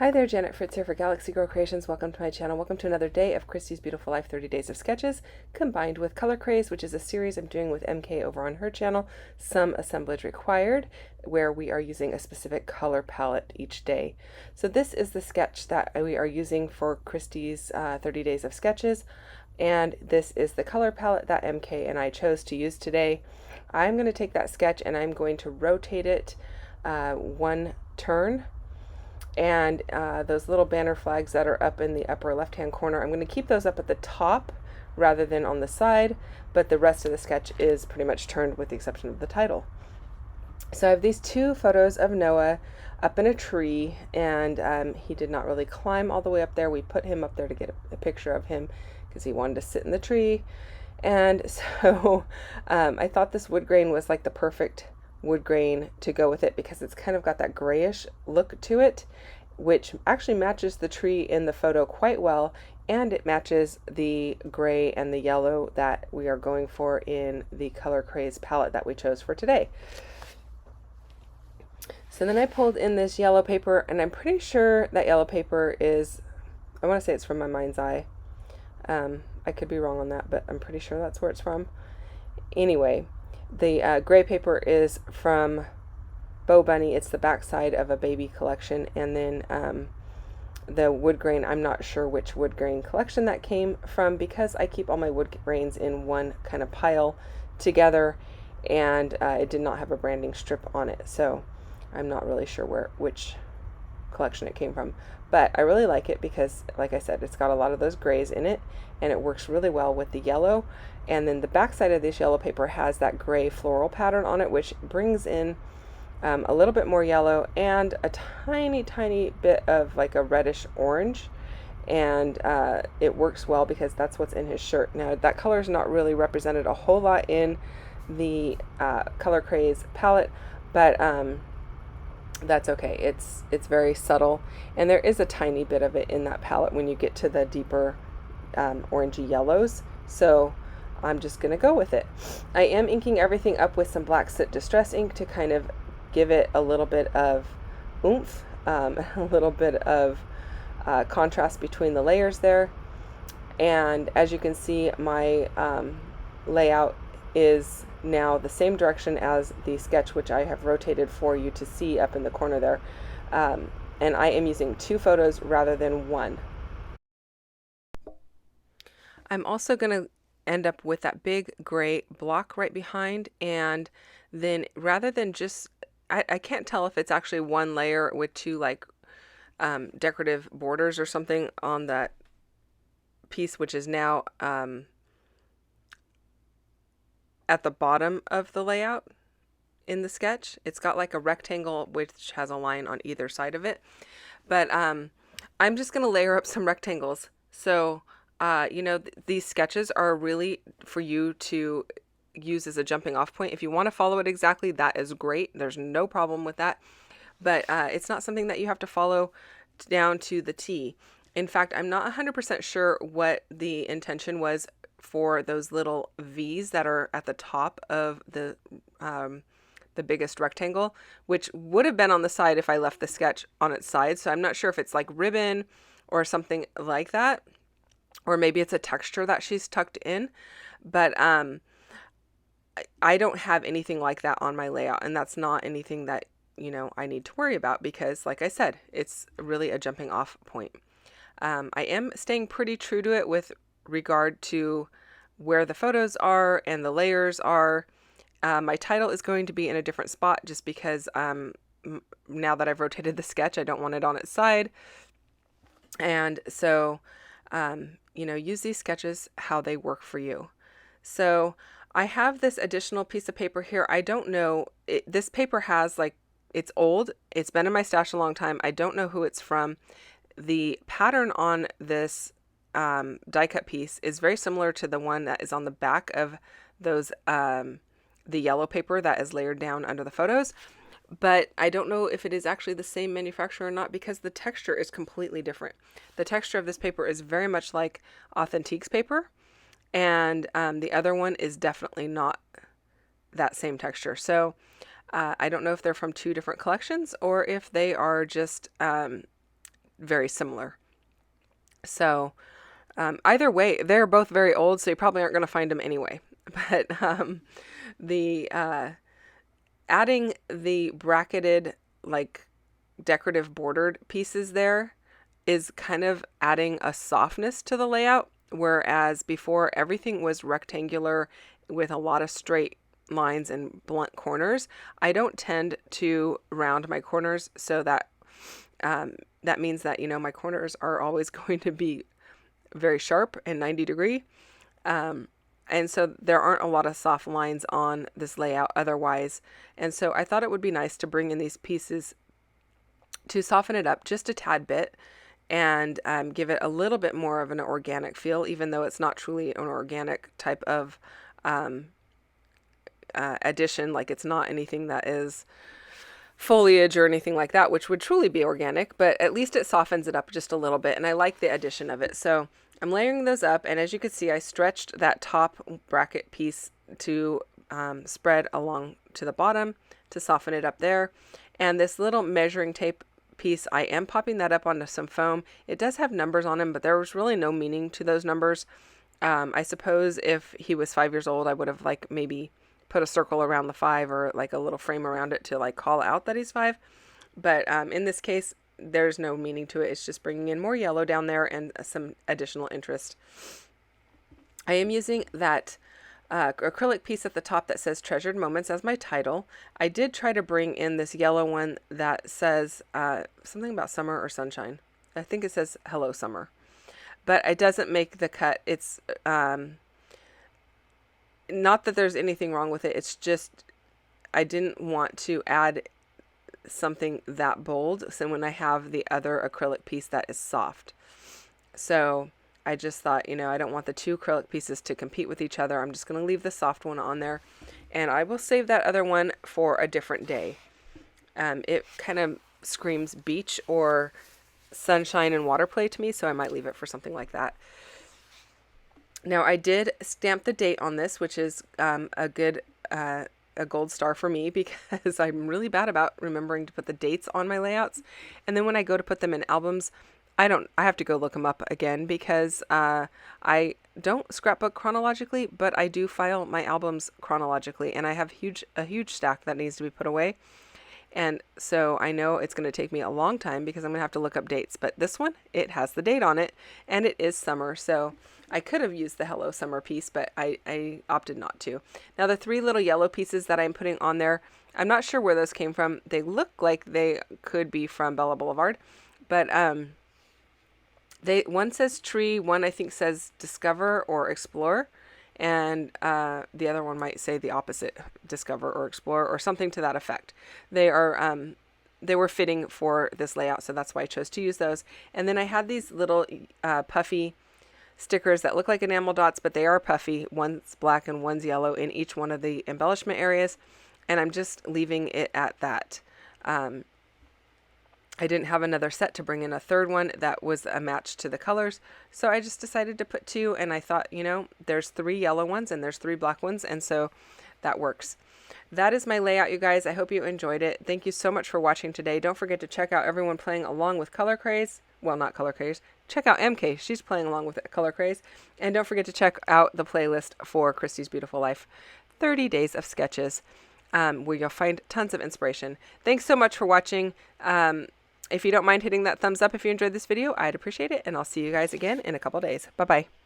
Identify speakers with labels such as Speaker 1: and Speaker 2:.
Speaker 1: Hi there, Janet Fritz here for Galaxy Girl Creations. Welcome to my channel. Welcome to another day of Christy's Beautiful Life 30 Days of Sketches, combined with Color Craze, which is a series I'm doing with MK over on her channel, Some Assemblage Required, where we are using a specific color palette each day. So this is the sketch that we are using for Christy's 30 Days of Sketches, and this is the color palette that MK and I chose to use today. I'm going to take that sketch and I'm going to rotate it one turn. And those little banner flags that are up in the upper left hand corner, I'm going to keep those up at the top rather than on the side, but the rest of the sketch is pretty much turned with the exception of the title. So I have these two photos of Noah up in a tree, and he did not really climb all the way up there. We put him up there to get a picture of him because he wanted to sit in the tree. And so I thought this wood grain was like the perfect wood grain to go with it because it's kind of got that grayish look to it, which actually matches the tree in the photo quite well, and it matches the gray and the yellow that we are going for in the Color Craze palette that we chose for today. So then I pulled in this yellow paper, and I'm pretty sure that yellow paper is, I want to say it's from My Mind's Eye. I could be wrong on that, but I'm pretty sure that's where it's from. Anyway, the gray paper is from Bo Bunny. It's the backside of a baby collection. And then the wood grain, I'm not sure which wood grain collection that came from because I keep all my wood grains in one kind of pile together, and it did not have a branding strip on it. So I'm not really sure which collection it came from. But I really like it because, like I said, it's got a lot of those grays in it, and it works really well with the yellow. And then the back side of this yellow paper has that gray floral pattern on it, which brings in a little bit more yellow and a tiny bit of like a reddish orange. And it works well because that's what's in his shirt. Now, that color is not really represented a whole lot in the Color Craze palette, but that's okay. It's very subtle, and there is a tiny bit of it in that palette when you get to the deeper orangey yellows. So I'm just gonna go with it. I am inking everything up with some black soot distress ink to kind of give it a little bit of oomph, a little bit of contrast between the layers there. And as you can see, my layout is now the same direction as the sketch, which I have rotated for you to see up in the corner there. And I am using two photos rather than one. I'm also going to end up with that big gray block right behind, and then rather than just, I can't tell if it's actually one layer with two like decorative borders or something on that piece, which is now at the bottom of the layout in the sketch. It's got like a rectangle which has a line on either side of it, but I'm just going to layer up some rectangles. So you know, these sketches are really for you to use as a jumping off point. If you want to follow it exactly, that is great. There's no problem with that, but it's not something that you have to follow down to the T. In fact, I'm not 100% sure what the intention was for those little V's that are at the top of the biggest rectangle, which would have been on the side if I left the sketch on its side. So I'm not sure if it's like ribbon or something like that, or maybe it's a texture that she's tucked in, but I don't have anything like that on my layout, and that's not anything that, you know, I need to worry about because, like I said, it's really a jumping off point. I am staying pretty true to it with regard to where the photos are and the layers are. My title is going to be in a different spot just because now that I've rotated the sketch, I don't want it on its side. And so, you know, use these sketches how they work for you. So I have this additional piece of paper here. I don't know, this paper has like, it's old. It's been in my stash a long time. I don't know who it's from. The pattern on this die cut piece is very similar to the one that is on the back of those the yellow paper that is layered down under the photos, but I don't know if it is actually the same manufacturer or not because the texture is completely different. The texture of this paper is very much like Authentique's paper, and the other one is definitely not that same texture. So I don't know if they're from two different collections or if they are just very similar. So either way, they're both very old, so you probably aren't going to find them anyway. But the adding the bracketed, like decorative bordered pieces there is kind of adding a softness to the layout, whereas before everything was rectangular with a lot of straight lines and blunt corners. I don't tend to round my corners, so that that means that, you know, my corners are always going to be very sharp and 90 degree. And so there aren't a lot of soft lines on this layout otherwise. And so I thought it would be nice to bring in these pieces to soften it up just a tad bit and give it a little bit more of an organic feel, even though it's not truly an organic type of addition. Like, it's not anything that is foliage or anything like that, which would truly be organic, but at least it softens it up just a little bit, and I like the addition of it. So I'm layering those up, and as you can see, I stretched that top bracket piece to spread along to the bottom to soften it up there. And this little measuring tape piece, I am popping that up onto some foam. It does have numbers on them, but there was really no meaning to those numbers. I suppose if he was 5 years old, I would have like maybe put a circle around the 5 or like a little frame around it to like call out that he's 5. But in this case, there's no meaning to it. It's just bringing in more yellow down there and some additional interest. I am using that acrylic piece at the top that says Treasured Moments as my title. I did try to bring in this yellow one that says something about summer or sunshine. I think it says Hello Summer, but it doesn't make the cut. It's not that there's anything wrong with it. It's just I didn't want to add something that bold, so when I have the other acrylic piece that is soft. So I just thought, you know, I don't want the two acrylic pieces to compete with each other. I'm just going to leave the soft one on there, and I will save that other one for a different day. It kind of screams beach or sunshine and water play to me, so I might leave it for something like that. Now, I did stamp the date on this, which is a gold star for me, because I'm really bad about remembering to put the dates on my layouts. And then when I go to put them in albums, I have to go look them up again, because I don't scrapbook chronologically, but I do file my albums chronologically, and I have a huge stack that needs to be put away. And so I know it's going to take me a long time because I'm going to have to look up dates. But this one, it has the date on it, and it is summer. So I could have used the Hello Summer piece, but I opted not to. Now, the 3 little yellow pieces that I'm putting on there, I'm not sure where those came from. They look like they could be from Bella Boulevard. But one says tree, one I think says discover or explore. And the other one might say the opposite, discover or explore, or something to that effect. They were fitting for this layout, so that's why I chose to use those. And then I had these little puffy stickers that look like enamel dots, but they are puffy. One's black and one's yellow in each one of the embellishment areas, and I'm just leaving it at that. I didn't have another set to bring in a third one that was a match to the colors, so I just decided to put 2, and I thought, you know, there's 3 yellow ones and there's 3 black ones, and so that works. That is my layout, you guys. I hope you enjoyed it. Thank you so much for watching today. Don't forget to check out everyone playing along with Color Craze. Well, not Color Craze. Check out MK. She's playing along with Color Craze. And don't forget to check out the playlist for Christy's Beautiful Life, 30 Days of Sketches, where you'll find tons of inspiration. Thanks so much for watching. If you don't mind hitting that thumbs up if you enjoyed this video, I'd appreciate it. And I'll see you guys again in a couple days. Bye-bye.